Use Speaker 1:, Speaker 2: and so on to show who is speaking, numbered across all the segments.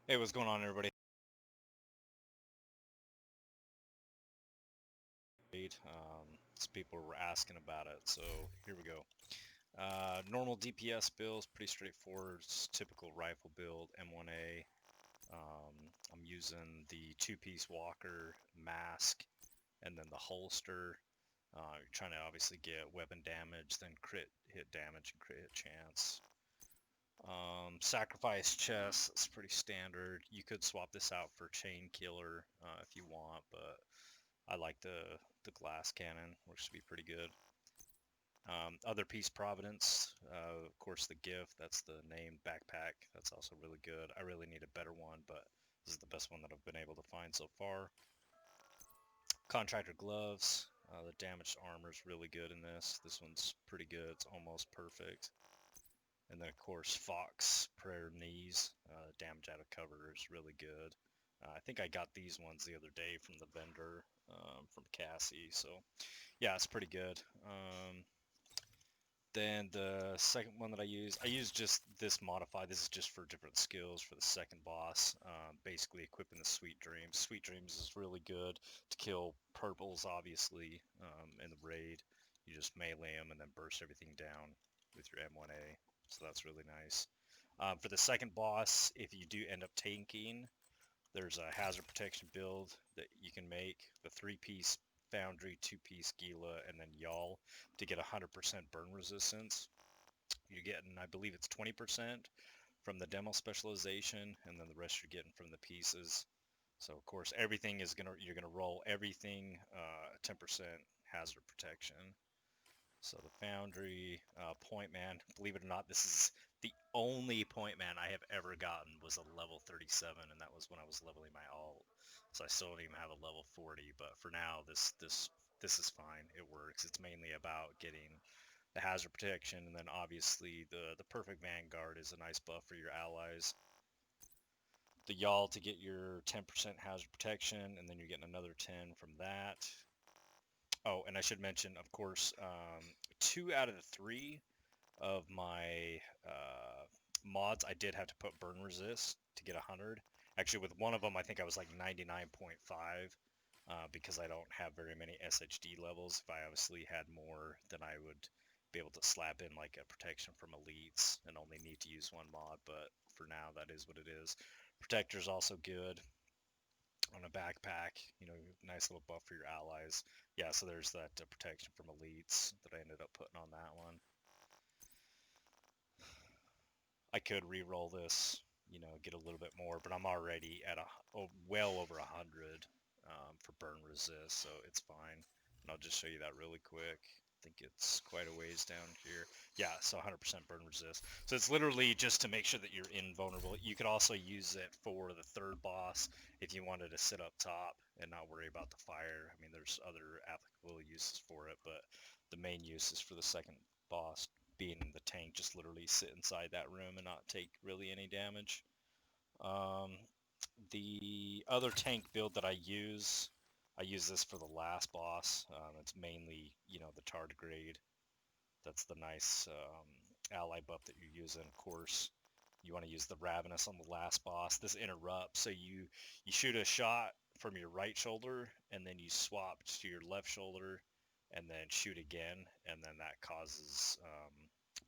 Speaker 1: Hey, what's going on, everybody? Some people were asking about it, so here we go. Normal DPS build is pretty straightforward. It's typical rifle build, M1A. I'm using the two-piece walker, mask, and then the holster. You're trying to obviously get weapon damage, then crit hit damage and crit hit chance. Sacrifice chest is pretty standard. You could swap this out for chain killer if you want, but I like the glass cannon, works to be pretty good. Other piece Providence, of course the gift, that's the name backpack. That's also really good. I really need a better one, but this is the best one that I've been able to find so far. Contractor gloves, the damaged armor is really good in this. This one's pretty good. It's almost perfect. And then of course Fox prayer knees, damage out of cover is really good. I think I got these ones the other day from the vendor from Cassie, so yeah, it's pretty good. Then the second one that I use just this modified. This is just for different skills for the second boss. Basically equipping the Sweet Dreams. Sweet Dreams is really good to kill purples, obviously, in the raid. You just melee them and then burst everything down with your M1A. So that's really nice. For the second boss, if you do end up tanking, there's a hazard protection build that you can make. The three-piece Foundry, two-piece Gila, and then Y'all to get 100% burn resistance. You're getting, I believe it's 20% from the demo specialization, and then the rest you're getting from the pieces. So of course everything is you're gonna roll everything 10% hazard protection. So the Foundry Point Man, believe it or not, this is the only Point Man I have ever gotten was a level 37, and that was when I was leveling my alt. So I still don't even have a level 40, but for now, this is fine. It works. It's mainly about getting the hazard protection, and then obviously the perfect Vanguard is a nice buff for your allies. The Y'all to get your 10% hazard protection, and then you're getting another 10 from that. Oh, and I should mention, of course, 2 out of the 3 of my mods, I did have to put burn resist to get 100. Actually, with one of them, I think I was like 99.5 because I don't have very many SHD levels. If I obviously had more, then I would be able to slap in like a protection from elites and only need to use one mod. But for now, that is what it is. Protector's also good on a backpack. You know, nice little buff for your allies. Yeah, so there's that protection from elites that I ended up putting on that one. I could re-roll this, you know, get a little bit more, but I'm already at well over 100 for burn resist, so it's fine. And I'll just show you that really quick. I think it's quite a ways down here. Yeah, so 100% burn resist. So it's literally just to make sure that you're invulnerable. You could also use it for the third boss if you wanted to sit up top and not worry about the fire. I mean, there's other applicable uses for it, but the main use is for the second boss being the tank, just literally sit inside that room and not take really any damage. Um, the other tank build that I use this for the last boss. It's mainly, you know, the tardigrade. That's the nice ally buff that you're using. Of course, you want to use the Ravenous on the last boss. This interrupts, so you shoot a shot from your right shoulder, and then you swap to your left shoulder, and then shoot again, and then that causes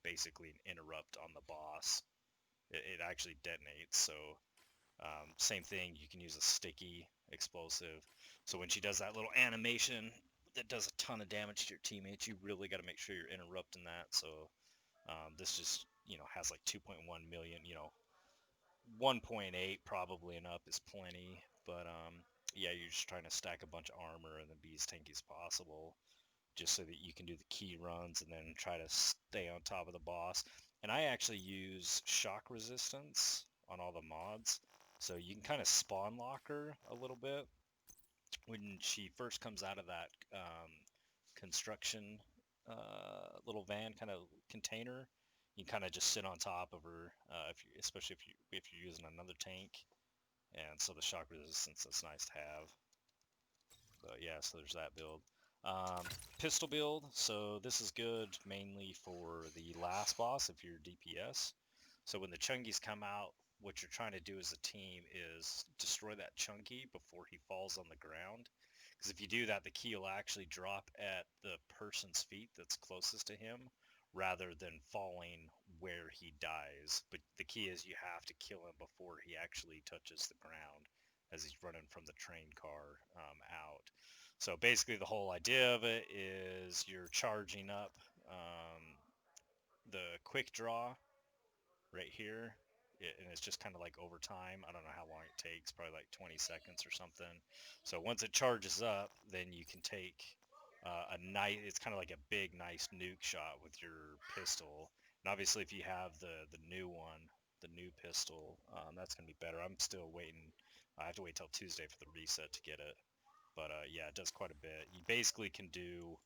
Speaker 1: basically an interrupt on the boss. It actually detonates, so same thing, you can use a sticky explosive. So when she does that little animation that does a ton of damage to your teammates, you really got to make sure you're interrupting that. So this just, you know, has like 2.1 million, you know, 1.8 probably and up is plenty. But yeah, you're just trying to stack a bunch of armor and then be as tanky as possible just so that you can do the key runs and then try to stay on top of the boss. And I actually use shock resistance on all the mods. So you can kind of spawn lock her a little bit when she first comes out of that construction little van kind of container. You kind of just sit on top of her, especially if you're using another tank. And so the shock resistance is nice to have. But yeah, so there's that build. Um, Pistol build, so this is good mainly for the last boss if you're DPS. So when the Chungies come out, what you're trying to do as a team is destroy that chunky before he falls on the ground. Because if you do that, the key will actually drop at the person's feet that's closest to him rather than falling where he dies. But the key is you have to kill him before he actually touches the ground as he's running from the train car out. So basically, the whole idea of it is you're charging up the quick draw right here. And it's just kind of like over time. I don't know how long it takes, probably like 20 seconds or something. So once it charges up, then you can take a nice, it's kind of like a big, nice nuke shot with your pistol. And obviously, if you have the new one, the new pistol, that's going to be better. I'm still waiting. I have to wait till Tuesday for the reset to get it. But yeah, it does quite a bit. You basically can do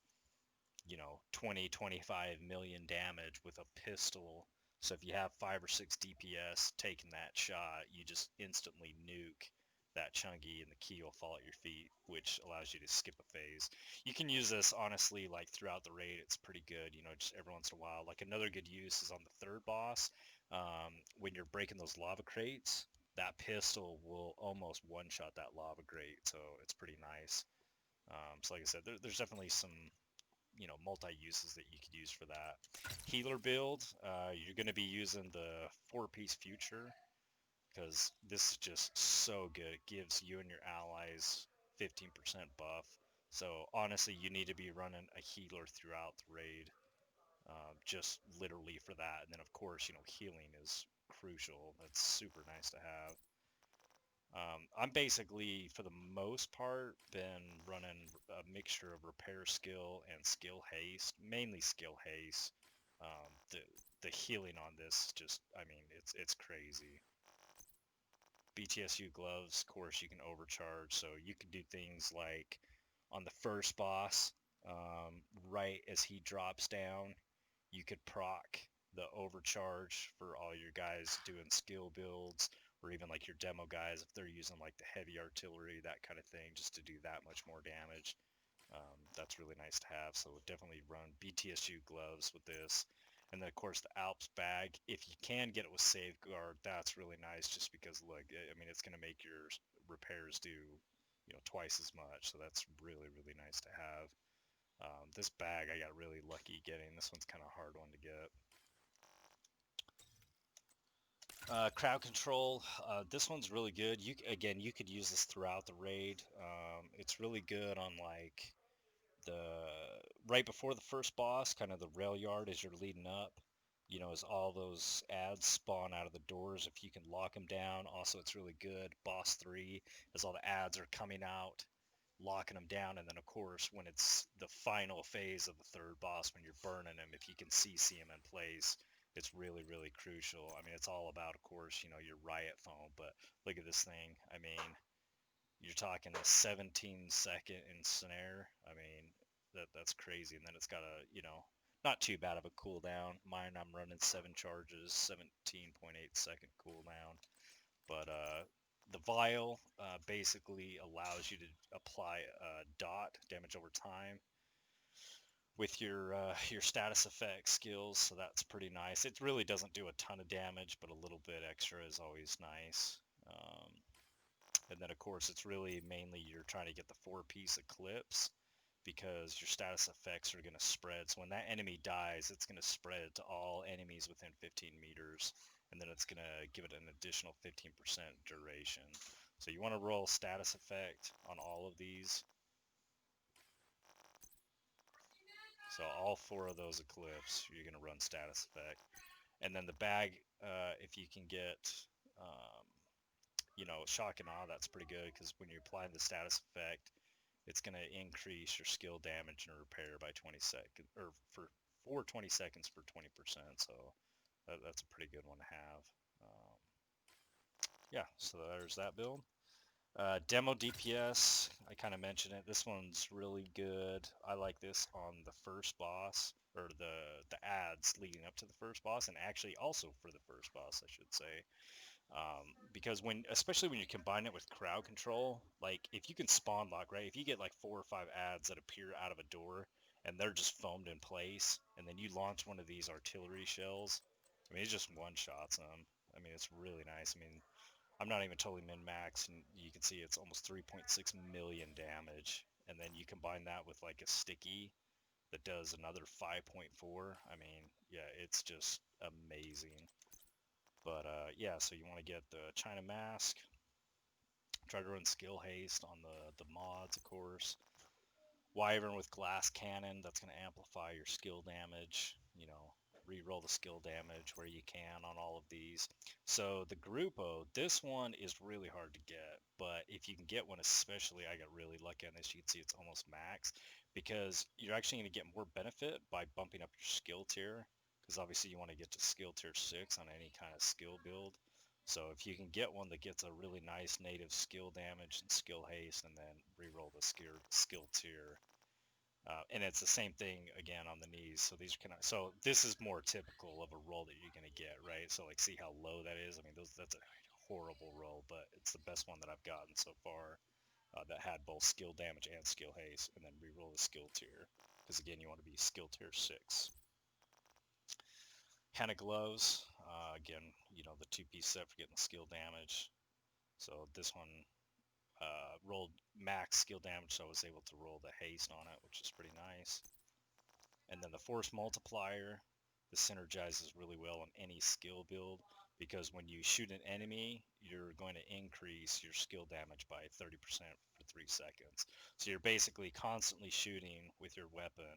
Speaker 1: 20, 25 million damage with a pistol. So if you have 5 or 6 DPS taking that shot, you just instantly nuke that chunky and the key will fall at your feet, which allows you to skip a phase. You can use this honestly like throughout the raid. It's pretty good, just every once in a while. Like another good use is on the third boss. When you're breaking those lava crates, that pistol will almost one-shot that lava crate, so it's pretty nice. So like I said, there's definitely some multi-uses that you could use for that. Healer build, you're going to be using the 4-piece future because this is just so good. It gives you and your allies 15% buff. So honestly, you need to be running a healer throughout the raid, just literally for that. And then of course, healing is crucial. That's super nice to have. I'm basically, for the most part, been running a mixture of repair skill and skill haste, mainly skill haste. The healing on this just, I mean, it's crazy. BTSU gloves, of course, you can overcharge, so you can do things like on the first boss, right as he drops down, you could proc the overcharge for all your guys doing skill builds, or even like your demo guys if they're using like the heavy artillery, that kind of thing, just to do that much more damage. That's really nice to have. So definitely run BTSU gloves with this. And then of course the Alps bag, if you can get it with Safeguard, that's really nice just because look, I mean, it's going to make your repairs do, twice as much. So that's really, really nice to have. This bag I got really lucky getting. This one's kind of a hard one to get. Crowd control. This one's really good. You could use this throughout the raid. It's really good on like the right before the first boss, kind of the rail yard as you're leading up. As all those ads spawn out of the doors, if you can lock them down. Also, it's really good. Boss 3, as all the ads are coming out, locking them down, and then of course when it's the final phase of the third boss, when you're burning them, if you can CC them in place, it's really, really crucial. I mean, it's all about, of course, your riot foam, but look at this thing. I mean, you're talking a 17-second ensnare. I mean, that's crazy. And then it's got a, not too bad of a cooldown. Mine, I'm running 7 charges, 17.8-second cooldown. But the vial basically allows you to apply dot damage over time with your status effect skills, so that's pretty nice. It really doesn't do a ton of damage, but a little bit extra is always nice. And then of course it's really mainly you're trying to get the 4-piece eclipse because your status effects are going to spread. So when that enemy dies, it's going to spread to all enemies within 15 meters, and then it's going to give it an additional 15% duration. So you want to roll status effect on all of these. So all 4 of those eclipse, you're going to run status effect. And then the bag, if you can get, shock and awe, that's pretty good because when you're applying the status effect, it's going to increase your skill damage and repair by 20 seconds, or for 20 seconds for 20%. So that's a pretty good one to have. Yeah, so there's that build. Demo DPS, I kind of mentioned it. This one's really good. I like this on the first boss, or the ads leading up to the first boss, and actually also for the first boss, I should say. Because especially when you combine it with crowd control, like if you can spawn lock, right? If you get like 4 or 5 ads that appear out of a door and they're just foamed in place, and then you launch one of these artillery shells, I mean, it just one-shots them. I I mean, it's really nice. I mean, I'm not even totally min-max, and you can see it's almost 3.6 million damage. And then you combine that with like a sticky that does another 5.4. I mean, yeah, it's just amazing. But yeah, so you want to get the China Mask. Try to run skill haste on the mods, of course. Wyvern with glass cannon, that's going to amplify your skill damage. You know, re-roll the skill damage where you can on all of these. So the Gruppo, this one is really hard to get, but if you can get one, especially, I got really lucky on this. You can see it's almost max, because you're actually going to get more benefit by bumping up your skill tier, because obviously you want to get to skill tier 6 on any kind of skill build. So if you can get one that gets a really nice native skill damage and skill haste, and then re-roll the skill tier, and it's the same thing again on the knees. So these are kind of, so this is more typical of a roll that you're gonna get, right? So like, see how low that is. I mean, that's a horrible roll, but it's the best one that I've gotten so far, that had both skill damage and skill haste, and then re-roll the skill tier, because again, you want to be skill tier 6. Henna gloves, again, you know, the 2-piece set for getting the skill damage. So this one rolled max skill damage, so I was able to roll the haste on it, which is pretty nice. And then the force multiplier, this synergizes really well on any skill build, because when you shoot an enemy, you're going to increase your skill damage by 30% for 3 seconds. So you're basically constantly shooting with your weapon,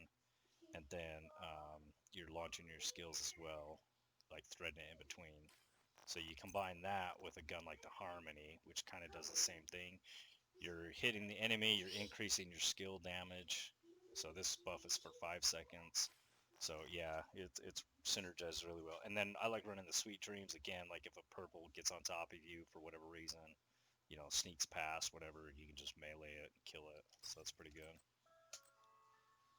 Speaker 1: and then you're launching your skills as well, like threading it in between. So you combine that with a gun like the Harmony, which kind of does the same thing. You're hitting the enemy, you're increasing your skill damage. So this buff is for 5 seconds. So yeah, it's synergized really well. And then I like running the Sweet Dreams again, like if a purple gets on top of you for whatever reason, you know, sneaks past, whatever, you can just melee it and kill it. So that's pretty good.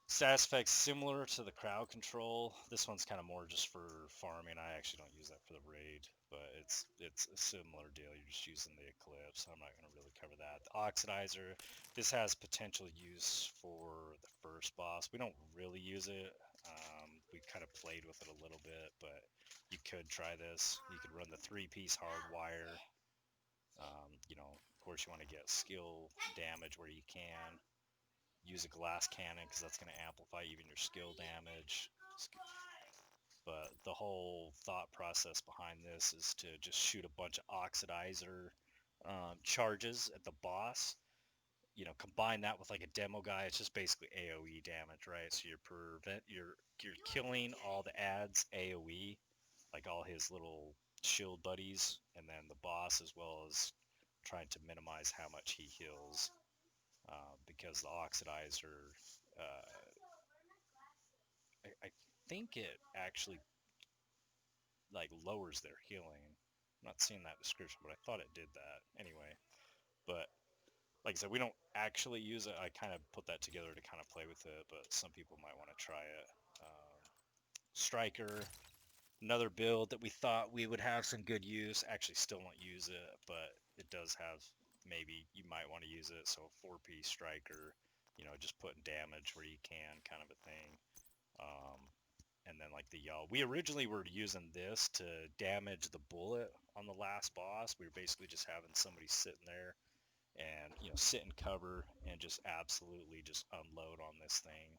Speaker 1: Status effects similar to the crowd control. This one's kind of more just for farming. I actually don't use that for the raid, but it's a similar deal. You're just using the Eclipse. I'm not going to really cover that. The Oxidizer, this has potential use for the first boss. We don't really use it. We kind of played with it a little bit, but you could try this. You could run the 3-piece hardwire. You know, of course, you want to get skill damage where you can. Use a glass cannon, because that's going to amplify even your skill damage. But the whole thought process behind this is to just shoot a bunch of oxidizer charges at the boss. You know, combine that with like a demo guy. It's just basically AoE damage, right? So you're killing all the ads AoE, like all his little shield buddies, and then the boss, as well as trying to minimize how much he heals. Because the oxidizer, I think it actually like lowers their healing. I'm not seeing that description, but I thought it did that anyway. But like I said, we don't actually use it. I kind of put that together to kind of play with it, but some people might want to try it. Striker, another build that we thought we would have some good use. Actually, still won't use it, but it does have, maybe you might want to use it. So 4-piece striker, you know, just putting damage where you can, kind of a thing. And then like the y'all, we originally were using this to damage the bullet on the last boss. We were basically just having somebody sitting there and, you know, sit in cover and just absolutely just unload on this thing.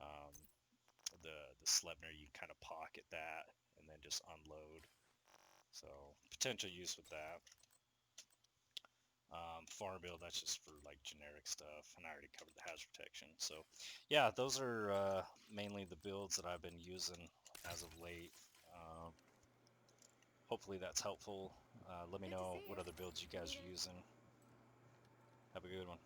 Speaker 1: Um, the Sleipnir, you kind of pocket that and then just unload. So potential use with that. Farm build, that's just for like generic stuff, and I already covered the hazard protection. So yeah, those are mainly the builds that I've been using as of late. Hopefully that's helpful. Let me know what other builds you guys are using. Have a good one.